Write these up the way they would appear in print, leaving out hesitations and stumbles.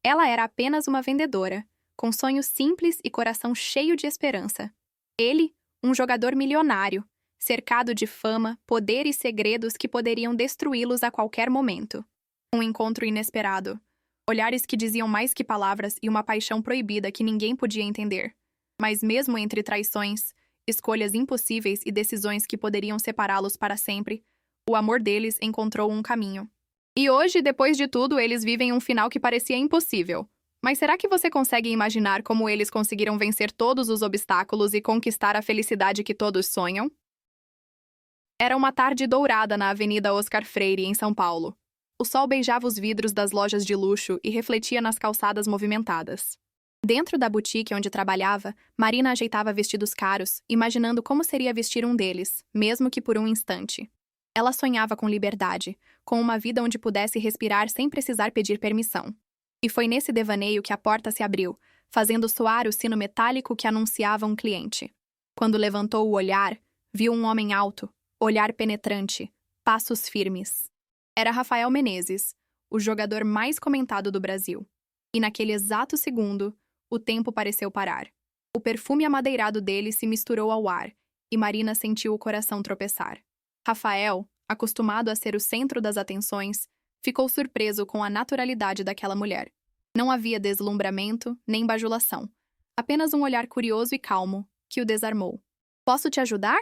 Ela era apenas uma vendedora, com sonhos simples e coração cheio de esperança. Ele, um jogador milionário, cercado de fama, poder e segredos que poderiam destruí-los a qualquer momento. Um encontro inesperado. Olhares que diziam mais que palavras e uma paixão proibida que ninguém podia entender. Mas mesmo entre traições, escolhas impossíveis e decisões que poderiam separá-los para sempre, o amor deles encontrou um caminho. E hoje, depois de tudo, eles vivem um final que parecia impossível. Mas será que você consegue imaginar como eles conseguiram vencer todos os obstáculos e conquistar a felicidade que todos sonham? Era uma tarde dourada na Avenida Oscar Freire, em São Paulo. O sol beijava os vidros das lojas de luxo e refletia nas calçadas movimentadas. Dentro da boutique onde trabalhava, Marina ajeitava vestidos caros, imaginando como seria vestir um deles, mesmo que por um instante. Ela sonhava com liberdade, com uma vida onde pudesse respirar sem precisar pedir permissão. E foi nesse devaneio que a porta se abriu, fazendo soar o sino metálico que anunciava um cliente. Quando levantou o olhar, viu um homem alto, olhar penetrante, passos firmes. Era Rafael Menezes, o jogador mais comentado do Brasil. E naquele exato segundo, o tempo pareceu parar. O perfume amadeirado dele se misturou ao ar, e Marina sentiu o coração tropeçar. Rafael, acostumado a ser o centro das atenções, ficou surpreso com a naturalidade daquela mulher. Não havia deslumbramento nem bajulação. Apenas um olhar curioso e calmo, que o desarmou. "Posso te ajudar?"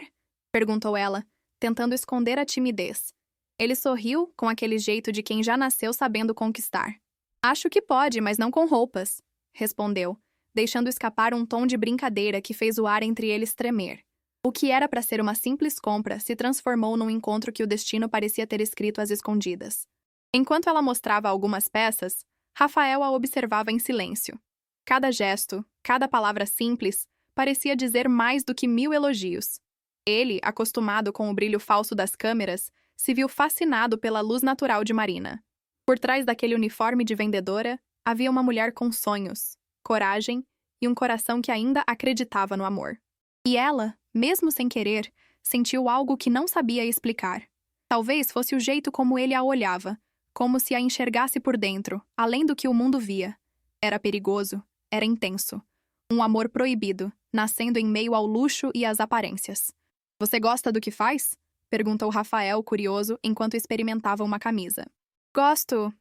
perguntou ela, tentando esconder a timidez. Ele sorriu com aquele jeito de quem já nasceu sabendo conquistar. "Acho que pode, mas não com roupas", respondeu, deixando escapar um tom de brincadeira que fez o ar entre eles tremer. O que era para ser uma simples compra se transformou num encontro que o destino parecia ter escrito às escondidas. Enquanto ela mostrava algumas peças, Rafael a observava em silêncio. Cada gesto, cada palavra simples, parecia dizer mais do que 1000 elogios. Ele, acostumado com o brilho falso das câmeras, se viu fascinado pela luz natural de Marina. Por trás daquele uniforme de vendedora, havia uma mulher com sonhos, coragem e um coração que ainda acreditava no amor. E ela, mesmo sem querer, sentiu algo que não sabia explicar. Talvez fosse o jeito como ele a olhava, como se a enxergasse por dentro, além do que o mundo via. Era perigoso, era intenso. Um amor proibido, nascendo em meio ao luxo e às aparências. "Você gosta do que faz?" perguntou Rafael, curioso, enquanto experimentava uma camisa. "Gosto,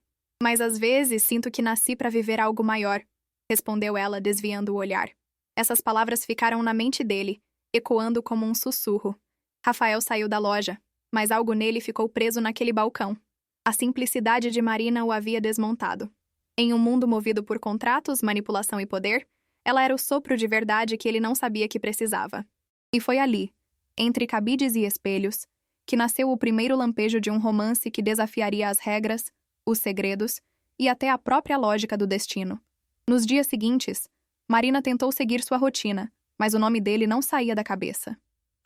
mas às vezes sinto que nasci para viver algo maior", respondeu ela, desviando o olhar. Essas palavras ficaram na mente dele, ecoando como um sussurro. Rafael saiu da loja, mas algo nele ficou preso naquele balcão. A simplicidade de Marina o havia desmontado. Em um mundo movido por contratos, manipulação e poder, ela era o sopro de verdade que ele não sabia que precisava. E foi ali, entre cabides e espelhos, que nasceu o primeiro lampejo de um romance que desafiaria as regras, os segredos e até a própria lógica do destino. Nos dias seguintes, Marina tentou seguir sua rotina, mas o nome dele não saía da cabeça.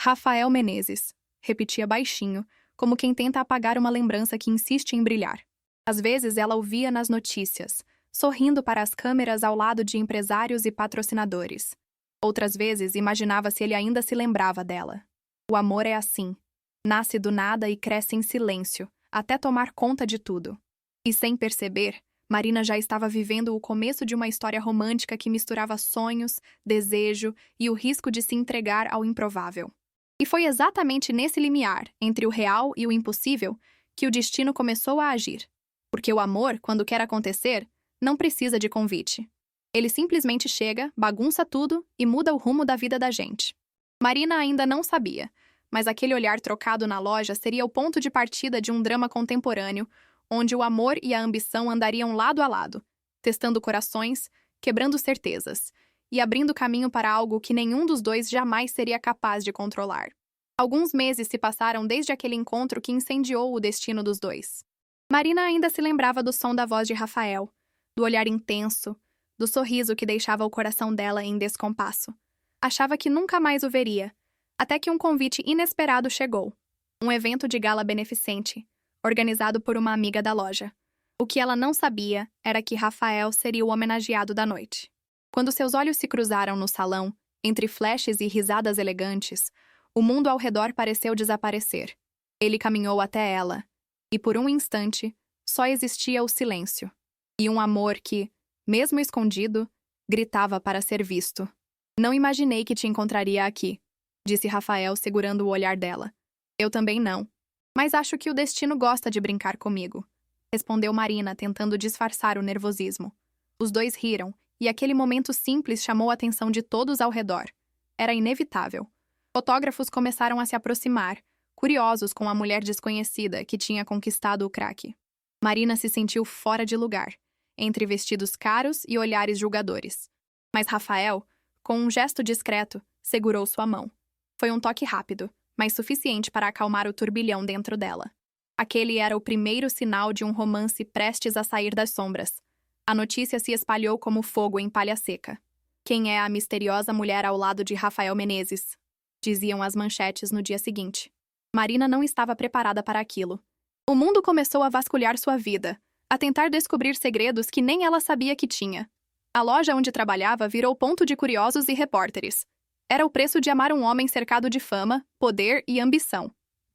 "Rafael Menezes", repetia baixinho, como quem tenta apagar uma lembrança que insiste em brilhar. Às vezes ela o via nas notícias, sorrindo para as câmeras ao lado de empresários e patrocinadores. Outras vezes imaginava se ele ainda se lembrava dela. O amor é assim. Nasce do nada e cresce em silêncio, até tomar conta de tudo. E sem perceber, Marina já estava vivendo o começo de uma história romântica que misturava sonhos, desejo e o risco de se entregar ao improvável. E foi exatamente nesse limiar, entre o real e o impossível, que o destino começou a agir. Porque o amor, quando quer acontecer, não precisa de convite. Ele simplesmente chega, bagunça tudo e muda o rumo da vida da gente. Marina ainda não sabia, mas aquele olhar trocado na loja seria o ponto de partida de um drama contemporâneo, onde o amor e a ambição andariam lado a lado, testando corações, quebrando certezas e abrindo caminho para algo que nenhum dos dois jamais seria capaz de controlar. Alguns meses se passaram desde aquele encontro que incendiou o destino dos dois. Marina ainda se lembrava do som da voz de Rafael, do olhar intenso, do sorriso que deixava o coração dela em descompasso. Achava que nunca mais o veria, até que um convite inesperado chegou. Um evento de gala beneficente, organizado por uma amiga da loja. O que ela não sabia era que Rafael seria o homenageado da noite. Quando seus olhos se cruzaram no salão, entre flashes e risadas elegantes, o mundo ao redor pareceu desaparecer. Ele caminhou até ela, e por um instante, só existia o silêncio. E um amor que, Mesmo escondido, gritava para ser visto. Não imaginei que te encontraria aqui, disse Rafael segurando o olhar dela. Eu também não. Mas acho que o destino gosta de brincar comigo, respondeu Marina, tentando disfarçar o nervosismo. Os dois riram, e aquele momento simples chamou a atenção de todos ao redor. Era inevitável. Fotógrafos começaram a se aproximar, curiosos com a mulher desconhecida que tinha conquistado o craque. Marina se sentiu fora de lugar, entre vestidos caros e olhares julgadores. Mas Rafael, com um gesto discreto, segurou sua mão. Foi um toque rápido, mas suficiente para acalmar o turbilhão dentro dela. Aquele era o primeiro sinal de um romance prestes a sair das sombras. A notícia se espalhou como fogo em palha seca. Quem é a misteriosa mulher ao lado de Rafael Menezes? Diziam as manchetes no dia seguinte. Marina não estava preparada para aquilo. O mundo começou a vasculhar sua vida, a tentar descobrir segredos que nem ela sabia que tinha. A loja onde trabalhava virou ponto de curiosos e repórteres. Era o preço de amar um homem cercado de fama, poder e ambição.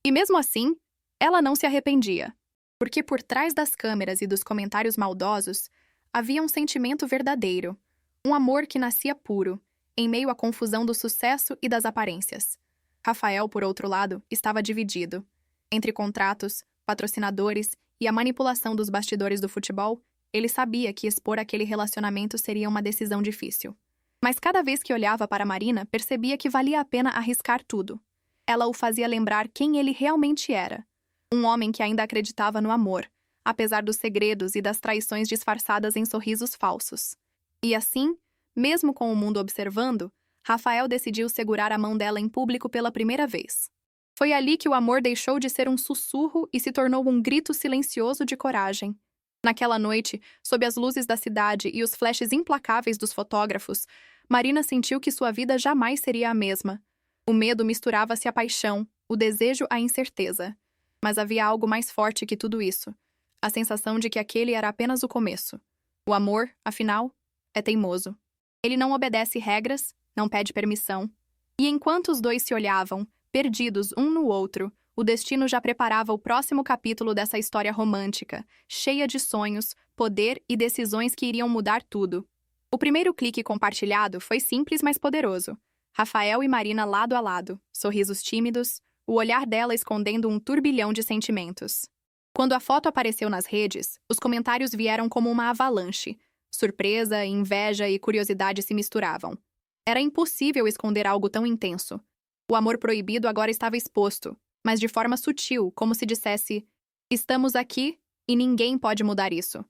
E mesmo assim, ela não se arrependia. Porque por trás das câmeras e dos comentários maldosos, havia um sentimento verdadeiro. Um amor que nascia puro, em meio à confusão do sucesso e das aparências. Rafael, por outro lado, estava dividido. Entre contratos, patrocinadores e a manipulação dos bastidores do futebol, ele sabia que expor aquele relacionamento seria uma decisão difícil. Mas cada vez que olhava para Marina, percebia que valia a pena arriscar tudo. Ela o fazia lembrar quem ele realmente era. Um homem que ainda acreditava no amor, apesar dos segredos e das traições disfarçadas em sorrisos falsos. E assim, mesmo com o mundo observando, Rafael decidiu segurar a mão dela em público pela primeira vez. Foi ali que o amor deixou de ser um sussurro e se tornou um grito silencioso de coragem. Naquela noite, sob as luzes da cidade e os flashes implacáveis dos fotógrafos, Marina sentiu que sua vida jamais seria a mesma. O medo misturava-se à paixão, o desejo à incerteza. Mas havia algo mais forte que tudo isso. A sensação de que aquele era apenas o começo. O amor, afinal, é teimoso. Ele não obedece regras, não pede permissão. E enquanto os dois se olhavam, perdidos um no outro, o destino já preparava o próximo capítulo dessa história romântica, cheia de sonhos, poder e decisões que iriam mudar tudo. O primeiro clique compartilhado foi simples, mas poderoso. Rafael e Marina lado a lado, sorrisos tímidos, o olhar dela escondendo um turbilhão de sentimentos. Quando a foto apareceu nas redes, os comentários vieram como uma avalanche. Surpresa, inveja e curiosidade se misturavam. Era impossível esconder algo tão intenso. O amor proibido agora estava exposto, mas de forma sutil, como se dissesse: estamos aqui e ninguém pode mudar isso.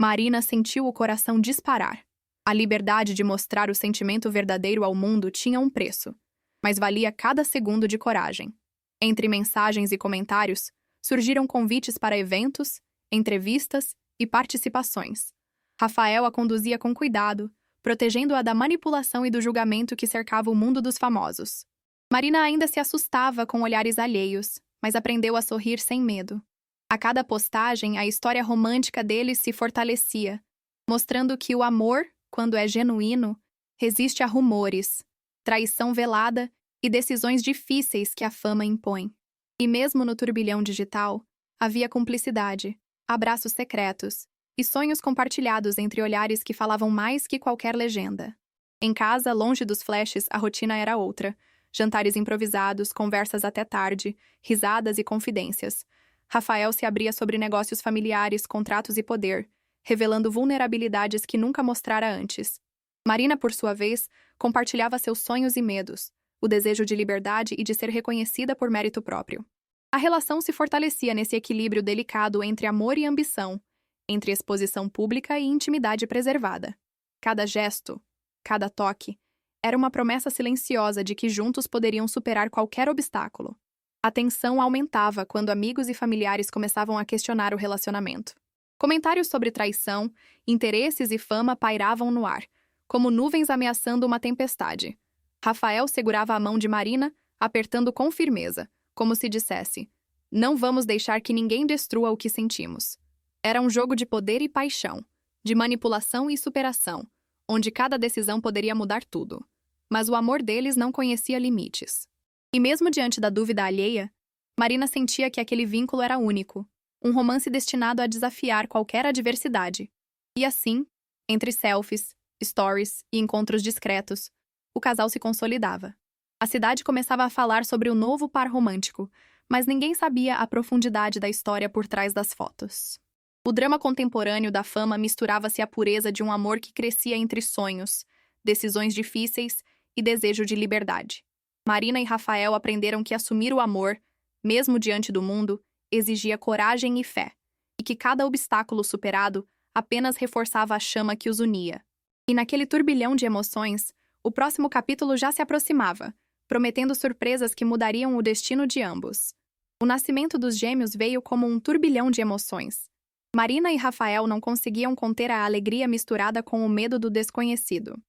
Marina sentiu o coração disparar. A liberdade de mostrar o sentimento verdadeiro ao mundo tinha um preço, mas valia cada segundo de coragem. Entre mensagens e comentários, surgiram convites para eventos, entrevistas e participações. Rafael a conduzia com cuidado, protegendo-a da manipulação e do julgamento que cercava o mundo dos famosos. Marina ainda se assustava com olhares alheios, mas aprendeu a sorrir sem medo. A cada postagem, a história romântica deles se fortalecia, mostrando que o amor, quando é genuíno, resiste a rumores, traição velada e decisões difíceis que a fama impõe. E mesmo no turbilhão digital, havia cumplicidade, abraços secretos e sonhos compartilhados entre olhares que falavam mais que qualquer legenda. Em casa, longe dos flashes, a rotina era outra. Jantares improvisados, conversas até tarde, risadas e confidências. Rafael se abria sobre negócios familiares, contratos e poder, revelando vulnerabilidades que nunca mostrara antes. Marina, por sua vez, compartilhava seus sonhos e medos, o desejo de liberdade e de ser reconhecida por mérito próprio. A relação se fortalecia nesse equilíbrio delicado entre amor e ambição, entre exposição pública e intimidade preservada. Cada gesto, cada toque, era uma promessa silenciosa de que juntos poderiam superar qualquer obstáculo. A tensão aumentava quando amigos e familiares começavam a questionar o relacionamento. Comentários sobre traição, interesses e fama pairavam no ar, como nuvens ameaçando uma tempestade. Rafael segurava a mão de Marina, apertando com firmeza, como se dissesse: não vamos deixar que ninguém destrua o que sentimos. Era um jogo de poder e paixão, de manipulação e superação, onde cada decisão poderia mudar tudo. Mas o amor deles não conhecia limites. E mesmo diante da dúvida alheia, Marina sentia que aquele vínculo era único, um romance destinado a desafiar qualquer adversidade. E assim, Entre selfies, stories e encontros discretos, o casal se consolidava. A cidade começava a falar sobre o novo par romântico, mas ninguém sabia a profundidade da história por trás das fotos. O drama contemporâneo da fama misturava-se à pureza de um amor que crescia entre sonhos, decisões difíceis e desejo de liberdade. Marina e Rafael aprenderam que assumir o amor, mesmo diante do mundo, exigia coragem e fé, e que cada obstáculo superado apenas reforçava a chama que os unia. E naquele turbilhão de emoções, o próximo capítulo já se aproximava, prometendo surpresas que mudariam o destino de ambos. O nascimento dos gêmeos veio como um turbilhão de emoções. Marina e Rafael não conseguiam conter a alegria misturada com o medo do desconhecido.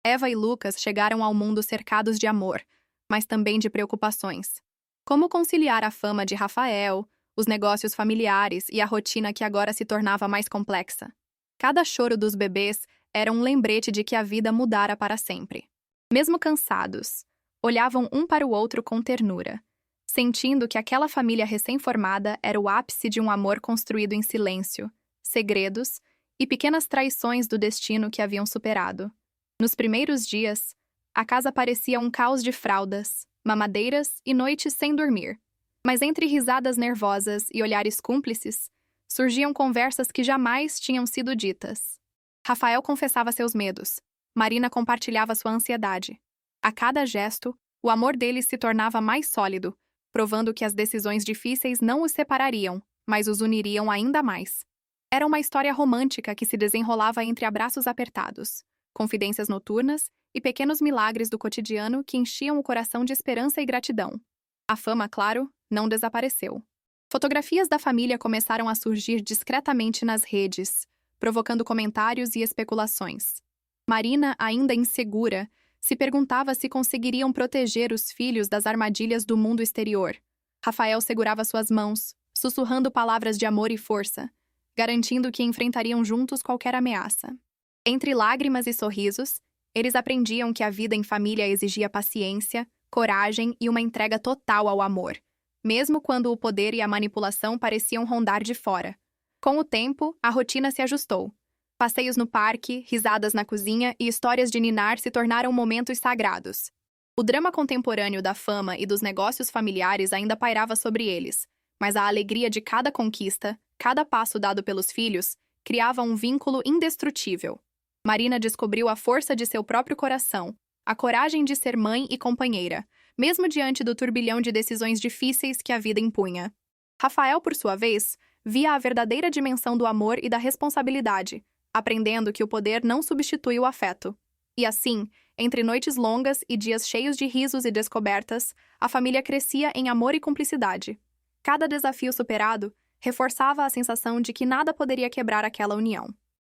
Eva e Lucas chegaram ao mundo cercados de amor, mas também de preocupações. Como conciliar a fama de Rafael, os negócios familiares e a rotina que agora se tornava mais complexa? Cada choro dos bebês era um lembrete de que a vida mudara para sempre. Mesmo cansados, olhavam um para o outro com ternura, sentindo que aquela família recém-formada era o ápice de um amor construído em silêncio, segredos e pequenas traições do destino que haviam superado. Nos primeiros dias, a casa parecia um caos de fraldas, mamadeiras e noites sem dormir. Mas entre risadas nervosas e olhares cúmplices, surgiam conversas que jamais tinham sido ditas. Rafael confessava seus medos. Marina compartilhava sua ansiedade. A cada gesto, o amor deles se tornava mais sólido, provando que as decisões difíceis não os separariam, mas os uniriam ainda mais. Era uma história romântica que se desenrolava entre abraços apertados, confidências noturnas e pequenos milagres do cotidiano que enchiam o coração de esperança e gratidão. A fama, claro, não desapareceu. Fotografias da família começaram a surgir discretamente nas redes, provocando comentários e especulações. Marina, ainda insegura, se perguntava se conseguiriam proteger os filhos das armadilhas do mundo exterior. Rafael segurava suas mãos, sussurrando palavras de amor e força, garantindo que enfrentariam juntos qualquer ameaça. Entre lágrimas e sorrisos, eles aprendiam que a vida em família exigia paciência, coragem e uma entrega total ao amor, mesmo quando o poder e a manipulação pareciam rondar de fora. Com o tempo, a rotina se ajustou. Passeios no parque, risadas na cozinha e histórias de ninar se tornaram momentos sagrados. O drama contemporâneo da fama e dos negócios familiares ainda pairava sobre eles, mas a alegria de cada conquista, cada passo dado pelos filhos, criava um vínculo indestrutível. Marina descobriu a força de seu próprio coração, a coragem de ser mãe e companheira, mesmo diante do turbilhão de decisões difíceis que a vida impunha. Rafael, por sua vez, via a verdadeira dimensão do amor e da responsabilidade, aprendendo que o poder não substitui o afeto. E assim, entre noites longas e dias cheios de risos e descobertas, a família crescia em amor e cumplicidade. Cada desafio superado reforçava a sensação de que nada poderia quebrar aquela união.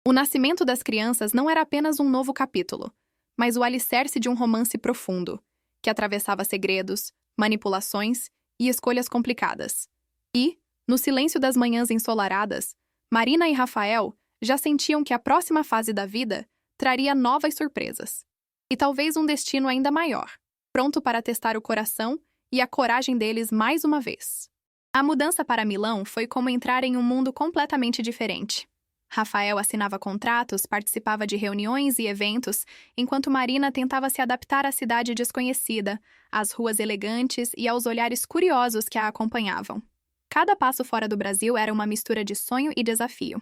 O nascimento das crianças não era apenas um novo capítulo, mas o alicerce de um romance profundo, que atravessava segredos, manipulações e escolhas complicadas. E, no silêncio das manhãs ensolaradas, Marina e Rafael já sentiam que a próxima fase da vida traria novas surpresas. E talvez um destino ainda maior, pronto para testar o coração e a coragem deles mais uma vez. A mudança para Milão foi como entrar em um mundo completamente diferente. Rafael assinava contratos, participava de reuniões e eventos, enquanto Marina tentava se adaptar à cidade desconhecida, às ruas elegantes e aos olhares curiosos que a acompanhavam. Cada passo fora do Brasil era uma mistura de sonho e desafio.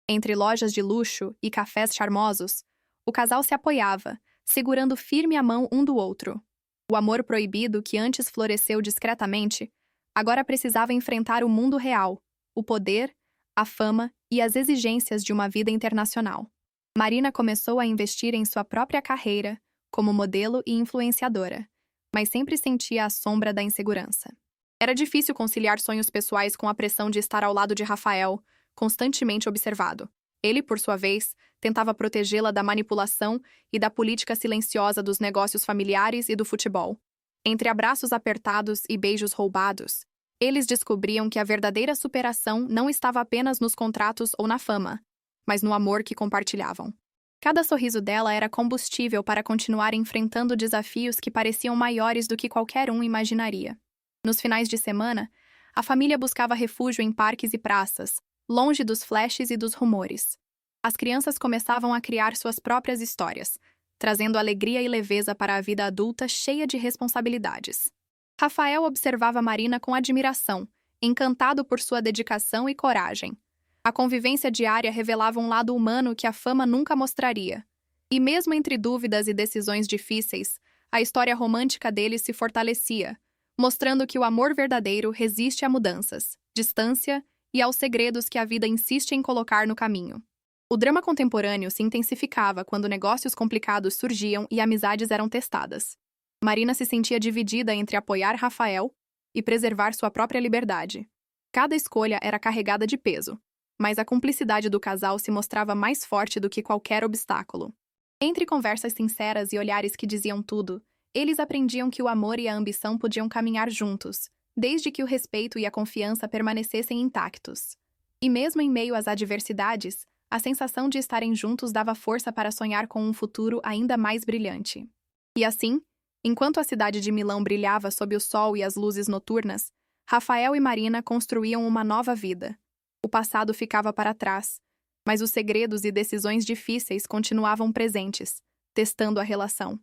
Entre lojas de luxo e cafés charmosos, o casal se apoiava, segurando firme a mão um do outro. O amor proibido, que antes floresceu discretamente, agora precisava enfrentar o mundo real, o poder, a fama e as exigências de uma vida internacional. Marina começou a investir em sua própria carreira, como modelo e influenciadora, mas sempre sentia a sombra da insegurança. Era difícil conciliar sonhos pessoais com a pressão de estar ao lado de Rafael, constantemente observado. Ele, por sua vez, tentava protegê-la da manipulação e da política silenciosa dos negócios familiares e do futebol. Entre abraços apertados e beijos roubados, eles descobriam que a verdadeira superação não estava apenas nos contratos ou na fama, mas no amor que compartilhavam. Cada sorriso dela era combustível para continuar enfrentando desafios que pareciam maiores do que qualquer um imaginaria. Nos finais de semana, a família buscava refúgio em parques e praças, longe dos flashes e dos rumores. As crianças começavam a criar suas próprias histórias, trazendo alegria e leveza para a vida adulta cheia de responsabilidades. Rafael observava Marina com admiração, encantado por sua dedicação e coragem. A convivência diária revelava um lado humano que a fama nunca mostraria. E mesmo entre dúvidas e decisões difíceis, a história romântica deles se fortalecia, mostrando que o amor verdadeiro resiste a mudanças, distância e aos segredos que a vida insiste em colocar no caminho. O drama contemporâneo se intensificava quando negócios complicados surgiam e amizades eram testadas. Marina se sentia dividida entre apoiar Rafael e preservar sua própria liberdade. Cada escolha era carregada de peso, mas a cumplicidade do casal se mostrava mais forte do que qualquer obstáculo. Entre conversas sinceras e olhares que diziam tudo, eles aprendiam que o amor e a ambição podiam caminhar juntos, desde que o respeito e a confiança permanecessem intactos. E mesmo em meio às adversidades, a sensação de estarem juntos dava força para sonhar com um futuro ainda mais brilhante. E assim, enquanto a cidade de Milão brilhava sob o sol e as luzes noturnas, Rafael e Marina construíam uma nova vida. O passado ficava para trás, mas os segredos e decisões difíceis continuavam presentes, testando a relação.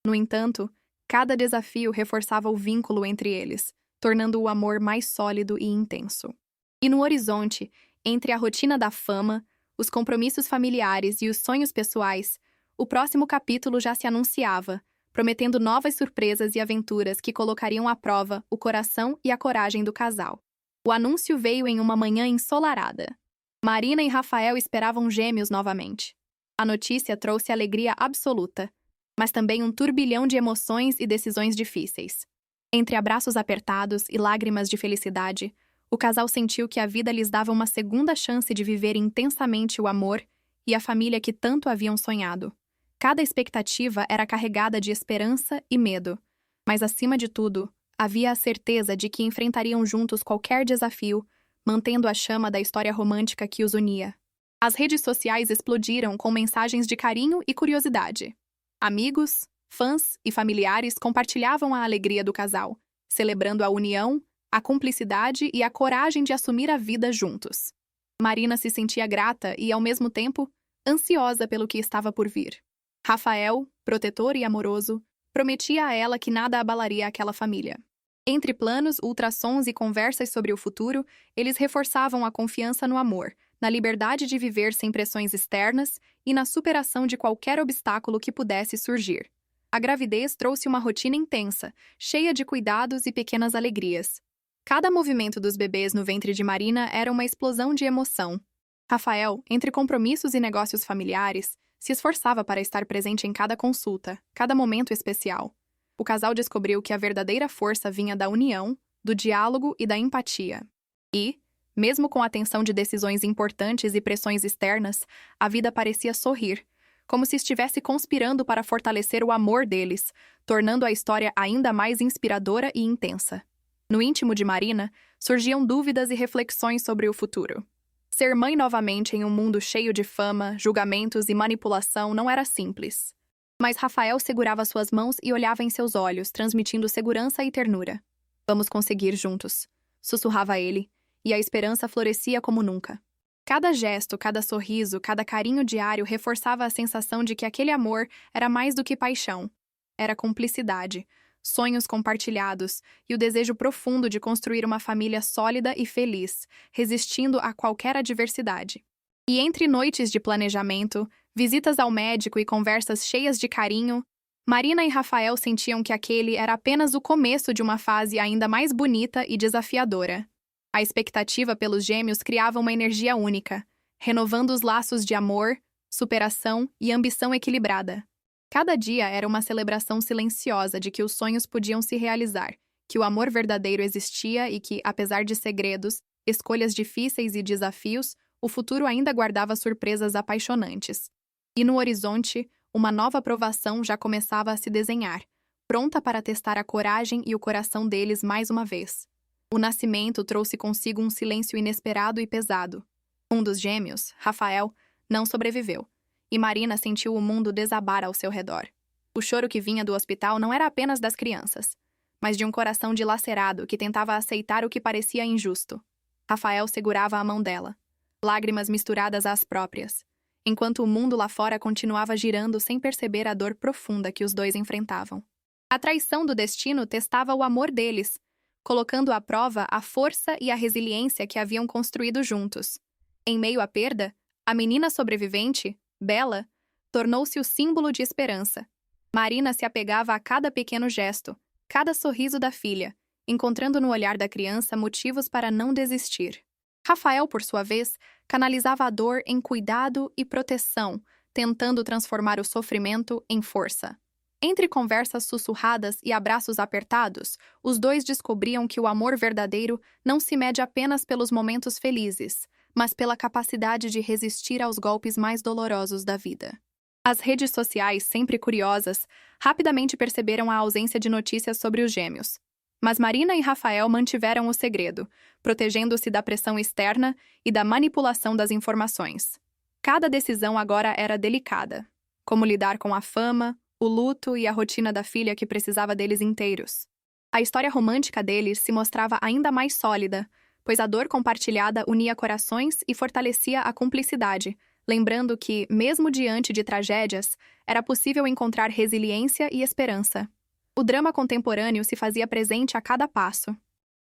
No entanto, cada desafio reforçava o vínculo entre eles, tornando o amor mais sólido e intenso. E no horizonte, entre a rotina da fama, os compromissos familiares e os sonhos pessoais, o próximo capítulo já se anunciava, prometendo novas surpresas e aventuras que colocariam à prova o coração e a coragem do casal. O anúncio veio em uma manhã ensolarada. Marina e Rafael esperavam gêmeos novamente. A notícia trouxe alegria absoluta, mas também um turbilhão de emoções e decisões difíceis. Entre abraços apertados e lágrimas de felicidade, o casal sentiu que a vida lhes dava uma segunda chance de viver intensamente o amor e a família que tanto haviam sonhado. Cada expectativa era carregada de esperança e medo, mas acima de tudo, havia a certeza de que enfrentariam juntos qualquer desafio, mantendo a chama da história romântica que os unia. As redes sociais explodiram com mensagens de carinho e curiosidade. Amigos, fãs e familiares compartilhavam a alegria do casal, celebrando a união, a cumplicidade e a coragem de assumir a vida juntos. Marina se sentia grata e, ao mesmo tempo, ansiosa pelo que estava por vir. Rafael, protetor e amoroso, prometia a ela que nada abalaria aquela família. Entre planos, ultrassons e conversas sobre o futuro, eles reforçavam a confiança no amor, na liberdade de viver sem pressões externas e na superação de qualquer obstáculo que pudesse surgir. A gravidez trouxe uma rotina intensa, cheia de cuidados e pequenas alegrias. Cada movimento dos bebês no ventre de Marina era uma explosão de emoção. Rafael, entre compromissos e negócios familiares, se esforçava para estar presente em cada consulta, cada momento especial. O casal descobriu que a verdadeira força vinha da união, do diálogo e da empatia. E, mesmo com a tensão de decisões importantes e pressões externas, a vida parecia sorrir, como se estivesse conspirando para fortalecer o amor deles, tornando a história ainda mais inspiradora e intensa. No íntimo de Marina, surgiam dúvidas e reflexões sobre o futuro. Ser mãe novamente em um mundo cheio de fama, julgamentos e manipulação não era simples. Mas Rafael segurava suas mãos e olhava em seus olhos, transmitindo segurança e ternura. "Vamos conseguir juntos", sussurrava ele, e a esperança florescia como nunca. Cada gesto, cada sorriso, cada carinho diário reforçava a sensação de que aquele amor era mais do que paixão. Era cumplicidade, sonhos compartilhados e o desejo profundo de construir uma família sólida e feliz, resistindo a qualquer adversidade. E entre noites de planejamento, visitas ao médico e conversas cheias de carinho, Marina e Rafael sentiam que aquele era apenas o começo de uma fase ainda mais bonita e desafiadora. A expectativa pelos gêmeos criava uma energia única, renovando os laços de amor, superação e ambição equilibrada. Cada dia era uma celebração silenciosa de que os sonhos podiam se realizar, que o amor verdadeiro existia e que, apesar de segredos, escolhas difíceis e desafios, o futuro ainda guardava surpresas apaixonantes. E no horizonte, uma nova provação já começava a se desenhar, pronta para testar a coragem e o coração deles mais uma vez. O nascimento trouxe consigo um silêncio inesperado e pesado. Um dos gêmeos, Rafael, não sobreviveu, e Marina sentiu o mundo desabar ao seu redor. O choro que vinha do hospital não era apenas das crianças, mas de um coração dilacerado que tentava aceitar o que parecia injusto. Rafael segurava a mão dela, lágrimas misturadas às próprias, enquanto o mundo lá fora continuava girando sem perceber a dor profunda que os dois enfrentavam. A traição do destino testava o amor deles, colocando à prova a força e a resiliência que haviam construído juntos. Em meio à perda, a menina sobrevivente, Bella, tornou-se o símbolo de esperança. Marina se apegava a cada pequeno gesto, cada sorriso da filha, encontrando no olhar da criança motivos para não desistir. Rafael, por sua vez, canalizava a dor em cuidado e proteção, tentando transformar o sofrimento em força. Entre conversas sussurradas e abraços apertados, os dois descobriam que o amor verdadeiro não se mede apenas pelos momentos felizes, mas pela capacidade de resistir aos golpes mais dolorosos da vida. As redes sociais, sempre curiosas, rapidamente perceberam a ausência de notícias sobre os gêmeos. Mas Marina e Rafael mantiveram o segredo, protegendo-se da pressão externa e da manipulação das informações. Cada decisão agora era delicada. Como lidar com a fama, o luto e a rotina da filha que precisava deles inteiros. A história romântica deles se mostrava ainda mais sólida, pois a dor compartilhada unia corações e fortalecia a cumplicidade, lembrando que, mesmo diante de tragédias, era possível encontrar resiliência e esperança. O drama contemporâneo se fazia presente a cada passo.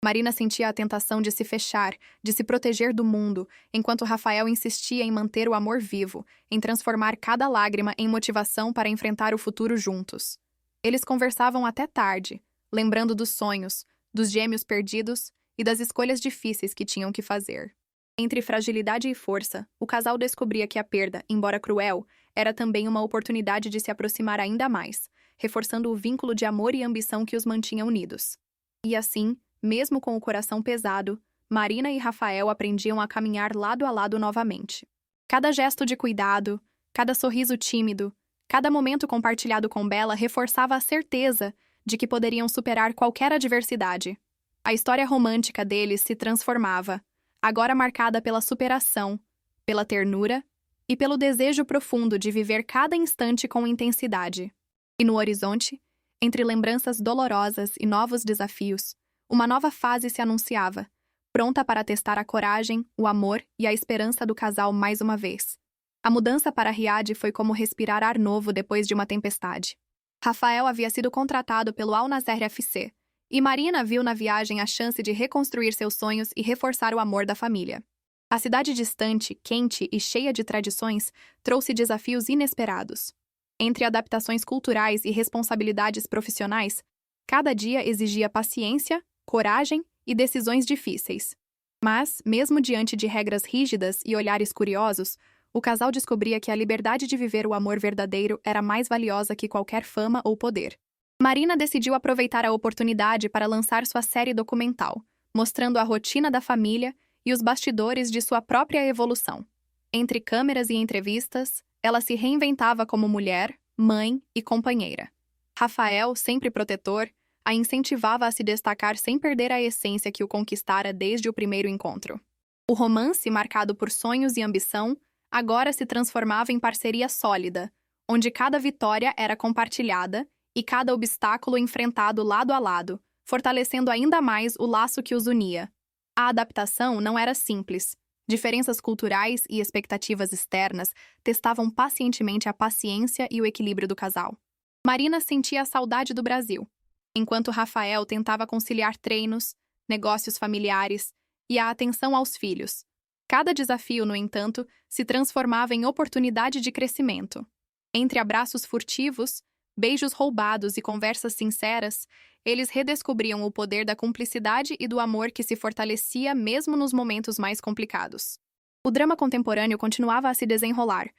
Marina sentia a tentação de se fechar, de se proteger do mundo, enquanto Rafael insistia em manter o amor vivo, em transformar cada lágrima em motivação para enfrentar o futuro juntos. Eles conversavam até tarde, lembrando dos sonhos, dos gêmeos perdidos e das escolhas difíceis que tinham que fazer. Entre fragilidade e força, o casal descobria que a perda, embora cruel, era também uma oportunidade de se aproximar ainda mais, reforçando o vínculo de amor e ambição que os mantinha unidos. E assim, mesmo com o coração pesado, Marina e Rafael aprendiam a caminhar lado a lado novamente. Cada gesto de cuidado, cada sorriso tímido, cada momento compartilhado com Bella reforçava a certeza de que poderiam superar qualquer adversidade. A história romântica deles se transformava, agora marcada pela superação, pela ternura e pelo desejo profundo de viver cada instante com intensidade. E no horizonte, entre lembranças dolorosas e novos desafios, uma nova fase se anunciava, pronta para testar a coragem, o amor e a esperança do casal mais uma vez. A mudança para Riad foi como respirar ar novo depois de uma tempestade. Rafael havia sido contratado pelo Al Nassr FC, e Marina viu na viagem a chance de reconstruir seus sonhos e reforçar o amor da família. A cidade distante, quente e cheia de tradições trouxe desafios inesperados. Entre adaptações culturais e responsabilidades profissionais, cada dia exigia paciência, coragem e decisões difíceis. Mas, mesmo diante de regras rígidas e olhares curiosos, o casal descobria que a liberdade de viver o amor verdadeiro era mais valiosa que qualquer fama ou poder. Marina decidiu aproveitar a oportunidade para lançar sua série documental, mostrando a rotina da família e os bastidores de sua própria evolução. Entre câmeras e entrevistas, ela se reinventava como mulher, mãe e companheira. Rafael, sempre protetor, a incentivava a se destacar sem perder a essência que o conquistara desde o primeiro encontro. O romance, marcado por sonhos e ambição, agora se transformava em parceria sólida, onde cada vitória era compartilhada e cada obstáculo enfrentado lado a lado, fortalecendo ainda mais o laço que os unia. A adaptação não era simples. Diferenças culturais e expectativas externas testavam pacientemente a paciência e o equilíbrio do casal. Marina sentia a saudade do Brasil, enquanto Rafael tentava conciliar treinos, negócios familiares e a atenção aos filhos. Cada desafio, no entanto, se transformava em oportunidade de crescimento. Entre abraços furtivos, beijos roubados e conversas sinceras, eles redescobriam o poder da cumplicidade e do amor que se fortalecia mesmo nos momentos mais complicados. O drama contemporâneo continuava a se desenrolar,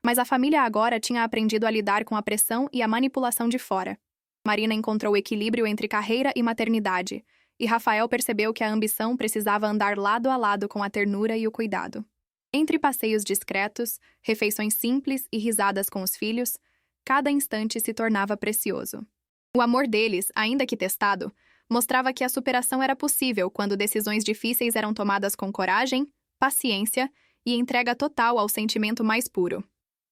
mas a família agora tinha aprendido a lidar com a pressão e a manipulação de fora. Marina encontrou equilíbrio entre carreira e maternidade, e Rafael percebeu que a ambição precisava andar lado a lado com a ternura e o cuidado. Entre passeios discretos, refeições simples e risadas com os filhos, cada instante se tornava precioso. O amor deles, ainda que testado, mostrava que a superação era possível quando decisões difíceis eram tomadas com coragem, paciência e entrega total ao sentimento mais puro.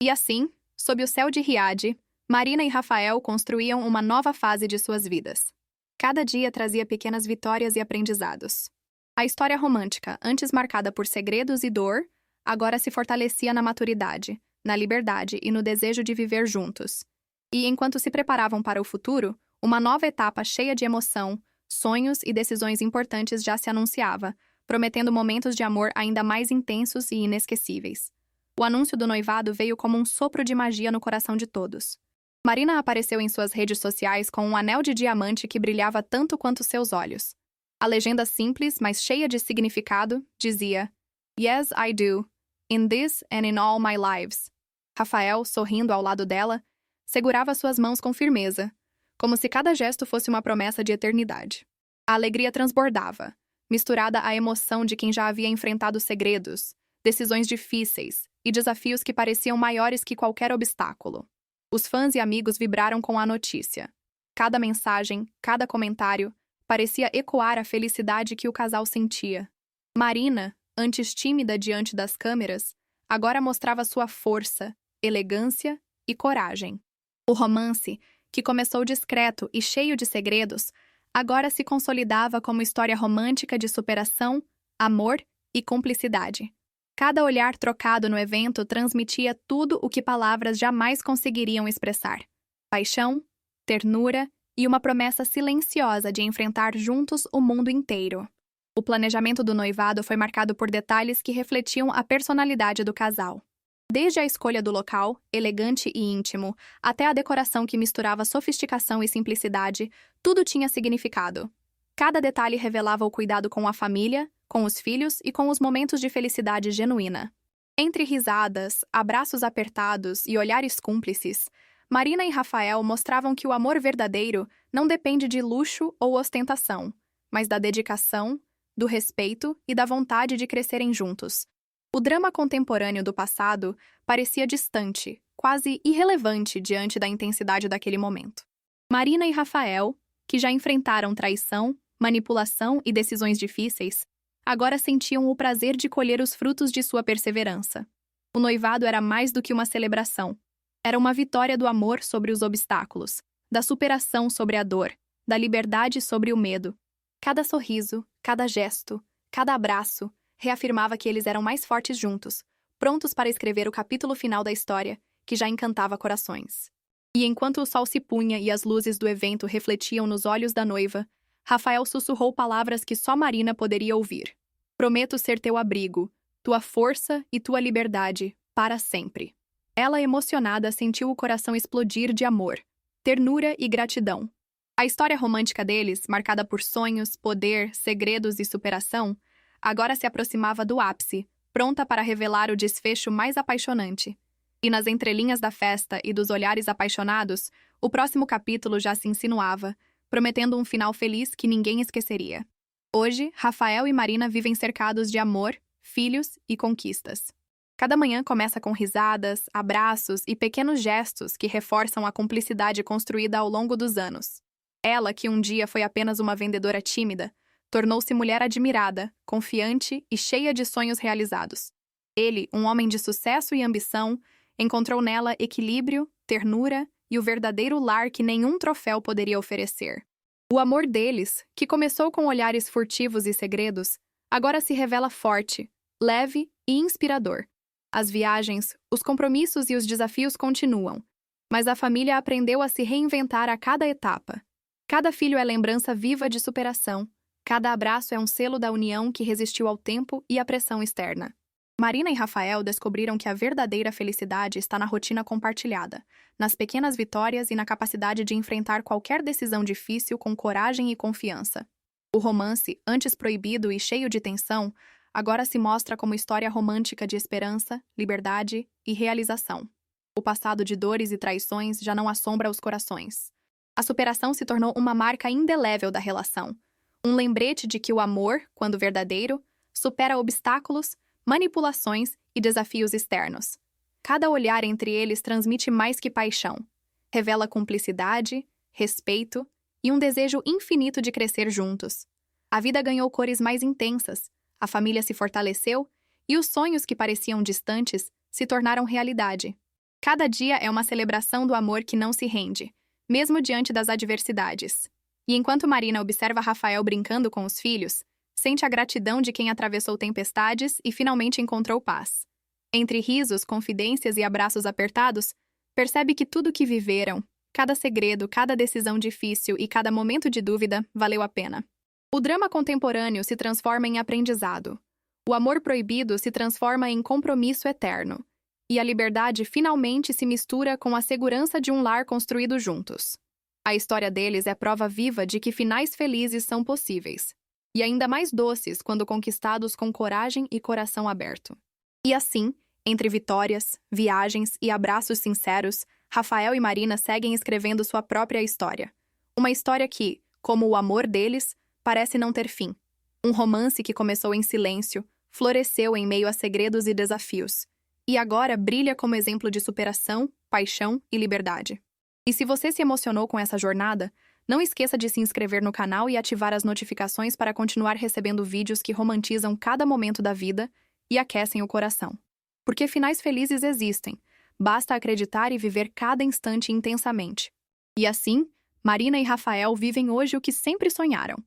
E assim, sob o céu de Riad, Marina e Rafael construíam uma nova fase de suas vidas. Cada dia trazia pequenas vitórias e aprendizados. A história romântica, antes marcada por segredos e dor, agora se fortalecia na maturidade, na liberdade e no desejo de viver juntos. E enquanto se preparavam para o futuro, uma nova etapa cheia de emoção, sonhos e decisões importantes já se anunciava, prometendo momentos de amor ainda mais intensos e inesquecíveis. O anúncio do noivado veio como um sopro de magia no coração de todos. Marina apareceu em suas redes sociais com um anel de diamante que brilhava tanto quanto seus olhos. A legenda simples, mas cheia de significado, dizia: "Yes, I do. In this and in all my lives." Rafael, sorrindo ao lado dela, segurava suas mãos com firmeza, como se cada gesto fosse uma promessa de eternidade. A alegria transbordava, misturada à emoção de quem já havia enfrentado segredos, decisões difíceis e desafios que pareciam maiores que qualquer obstáculo. Os fãs e amigos vibraram com a notícia. Cada mensagem, cada comentário, parecia ecoar a felicidade que o casal sentia. Marina, antes tímida diante das câmeras, agora mostrava sua força, elegância e coragem. O romance, que começou discreto e cheio de segredos, agora se consolidava como história romântica de superação, amor e cumplicidade. Cada olhar trocado no evento transmitia tudo o que palavras jamais conseguiriam expressar: paixão, ternura e uma promessa silenciosa de enfrentar juntos o mundo inteiro. O planejamento do noivado foi marcado por detalhes que refletiam a personalidade do casal. Desde a escolha do local, elegante e íntimo, até a decoração que misturava sofisticação e simplicidade, tudo tinha significado. Cada detalhe revelava o cuidado com a família, com os filhos e com os momentos de felicidade genuína. Entre risadas, abraços apertados e olhares cúmplices, Marina e Rafael mostravam que o amor verdadeiro não depende de luxo ou ostentação, mas da dedicação, do respeito e da vontade de crescerem juntos. O drama contemporâneo do passado parecia distante, quase irrelevante diante da intensidade daquele momento. Marina e Rafael, que já enfrentaram traição, manipulação e decisões difíceis, agora sentiam o prazer de colher os frutos de sua perseverança. O noivado era mais do que uma celebração. Era uma vitória do amor sobre os obstáculos, da superação sobre a dor, da liberdade sobre o medo. Cada sorriso, cada gesto, cada abraço reafirmava que eles eram mais fortes juntos, prontos para escrever o capítulo final da história, que já encantava corações. E enquanto o sol se punha e as luzes do evento refletiam nos olhos da noiva, Rafael sussurrou palavras que só Marina poderia ouvir. "Prometo ser teu abrigo, tua força e tua liberdade, para sempre." Ela, emocionada, sentiu o coração explodir de amor, ternura e gratidão. A história romântica deles, marcada por sonhos, poder, segredos e superação, agora se aproximava do ápice, pronta para revelar o desfecho mais apaixonante. E nas entrelinhas da festa e dos olhares apaixonados, o próximo capítulo já se insinuava, prometendo um final feliz que ninguém esqueceria. Hoje, Rafael e Marina vivem cercados de amor, filhos e conquistas. Cada manhã começa com risadas, abraços e pequenos gestos que reforçam a cumplicidade construída ao longo dos anos. Ela, que um dia foi apenas uma vendedora tímida, tornou-se mulher admirada, confiante e cheia de sonhos realizados. Ele, um homem de sucesso e ambição, encontrou nela equilíbrio, ternura e o verdadeiro lar que nenhum troféu poderia oferecer. O amor deles, que começou com olhares furtivos e segredos, agora se revela forte, leve e inspirador. As viagens, os compromissos e os desafios continuam, mas a família aprendeu a se reinventar a cada etapa. Cada filho é lembrança viva de superação, cada abraço é um selo da união que resistiu ao tempo e à pressão externa. Marina e Rafael descobriram que a verdadeira felicidade está na rotina compartilhada, nas pequenas vitórias e na capacidade de enfrentar qualquer decisão difícil com coragem e confiança. O romance, antes proibido e cheio de tensão, agora se mostra como história romântica de esperança, liberdade e realização. O passado de dores e traições já não assombra os corações. A superação se tornou uma marca indelével da relação, um lembrete de que o amor, quando verdadeiro, supera obstáculos, manipulações e desafios externos. Cada olhar entre eles transmite mais que paixão. Revela cumplicidade, respeito e um desejo infinito de crescer juntos. A vida ganhou cores mais intensas, a família se fortaleceu e os sonhos que pareciam distantes se tornaram realidade. Cada dia é uma celebração do amor que não se rende, mesmo diante das adversidades. E enquanto Marina observa Rafael brincando com os filhos, sente a gratidão de quem atravessou tempestades e finalmente encontrou paz. Entre risos, confidências e abraços apertados, percebe que tudo o que viveram, cada segredo, cada decisão difícil e cada momento de dúvida, valeu a pena. O drama contemporâneo se transforma em aprendizado. O amor proibido se transforma em compromisso eterno. E a liberdade finalmente se mistura com a segurança de um lar construído juntos. A história deles é prova viva de que finais felizes são possíveis. E ainda mais doces quando conquistados com coragem e coração aberto. E assim, entre vitórias, viagens e abraços sinceros, Rafael e Marina seguem escrevendo sua própria história. Uma história que, como o amor deles, parece não ter fim. Um romance que começou em silêncio, floresceu em meio a segredos e desafios, e agora brilha como exemplo de superação, paixão e liberdade. E se você se emocionou com essa jornada, não esqueça de se inscrever no canal e ativar as notificações para continuar recebendo vídeos que romantizam cada momento da vida e aquecem o coração. Porque finais felizes existem, basta acreditar e viver cada instante intensamente. E assim, Marina e Rafael vivem hoje o que sempre sonharam.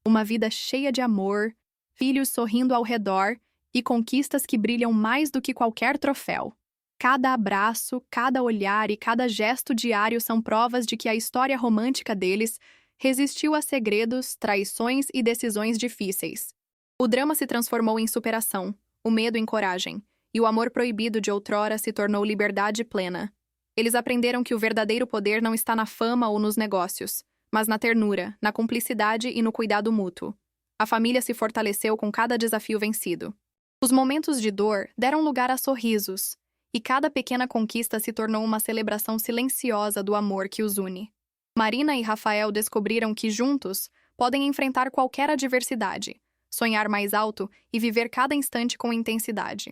Uma vida cheia de amor, filhos sorrindo ao redor e conquistas que brilham mais do que qualquer troféu. Cada abraço, cada olhar e cada gesto diário são provas de que a história romântica deles resistiu a segredos, traições e decisões difíceis. O drama se transformou em superação, o medo em coragem, e o amor proibido de outrora se tornou liberdade plena. Eles aprenderam que o verdadeiro poder não está na fama ou nos negócios, mas na ternura, na cumplicidade e no cuidado mútuo. A família se fortaleceu com cada desafio vencido. Os momentos de dor deram lugar a sorrisos, e cada pequena conquista se tornou uma celebração silenciosa do amor que os une. Marina e Rafael descobriram que juntos podem enfrentar qualquer adversidade, sonhar mais alto e viver cada instante com intensidade.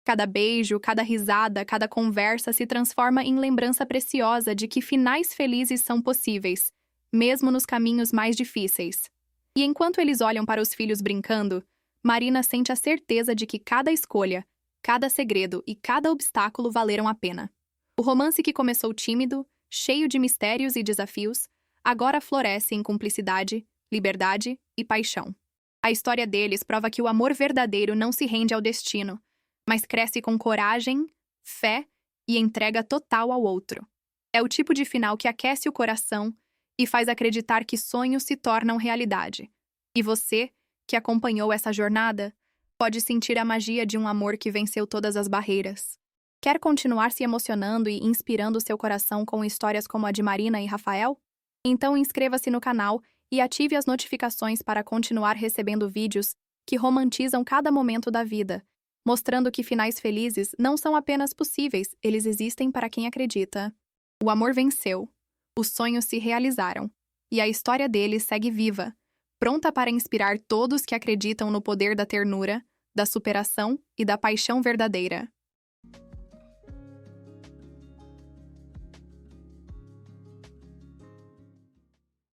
Cada beijo, cada risada, cada conversa se transforma em lembrança preciosa de que finais felizes são possíveis, mesmo nos caminhos mais difíceis. E enquanto eles olham para os filhos brincando, Marina sente a certeza de que cada escolha, cada segredo e cada obstáculo valeram a pena. O romance que começou tímido, cheio de mistérios e desafios, agora floresce em cumplicidade, liberdade e paixão. A história deles prova que o amor verdadeiro não se rende ao destino, mas cresce com coragem, fé e entrega total ao outro. É o tipo de final que aquece o coração e faz acreditar que sonhos se tornam realidade. E você, que acompanhou essa jornada, pode sentir a magia de um amor que venceu todas as barreiras. Quer continuar se emocionando e inspirando seu coração com histórias como a de Marina e Rafael? Então inscreva-se no canal e ative as notificações para continuar recebendo vídeos que romantizam cada momento da vida, mostrando que finais felizes não são apenas possíveis, eles existem para quem acredita. O amor venceu, os sonhos se realizaram, e a história deles segue viva, pronta para inspirar todos que acreditam no poder da ternura, da superação e da paixão verdadeira.